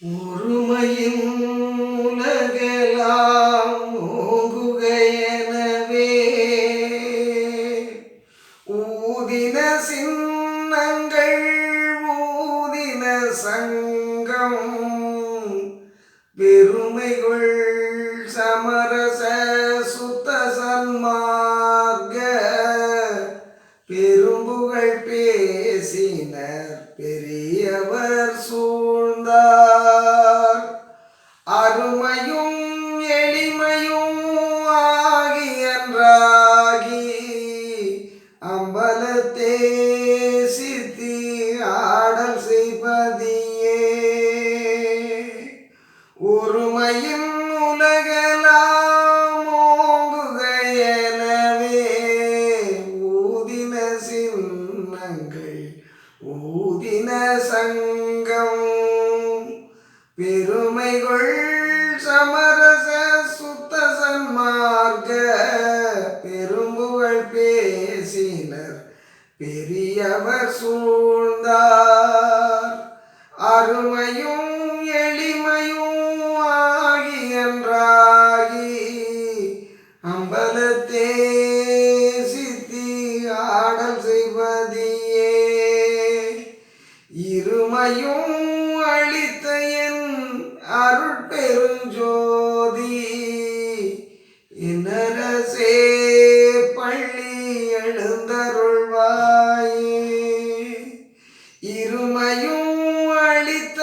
ஒருமையின் உலகெல்லாம் ஓங்குக எனவே ஊதின சின்னங்கள் ஊதின சங்கம் பெருமைகள் சமரச சுத்த சன்மார்க்க பெரும்புகழ் பேசினர் பெரியவர் சூழ்ந்தார் அருமையும் எளிமையும் ஆகியன்றாகி அம்பலத்தே சித்தி ஆடல் செய்வதியே ஒருமையின் உலகெல்லாம் ஓங்குக எனவே ஊதின சின்னங்கள் ஊதின சங்கம் பெருமைகள் சமரச சுத்த சன்மார்க்க பெரும்புகழ் பேசினர் பெரியவர் சூழ்ந்தார் அருமையும் எளிமையும் ஆகியன்றாகி அம்பலத்தே சித்தி ஆடல் செய்வதியே இருமையும் அளித்த என் அருட்பெருஞ்சோதி இன்னரசே பள்ளி எழுந்தருள்வாயே இருமையும் அளித்த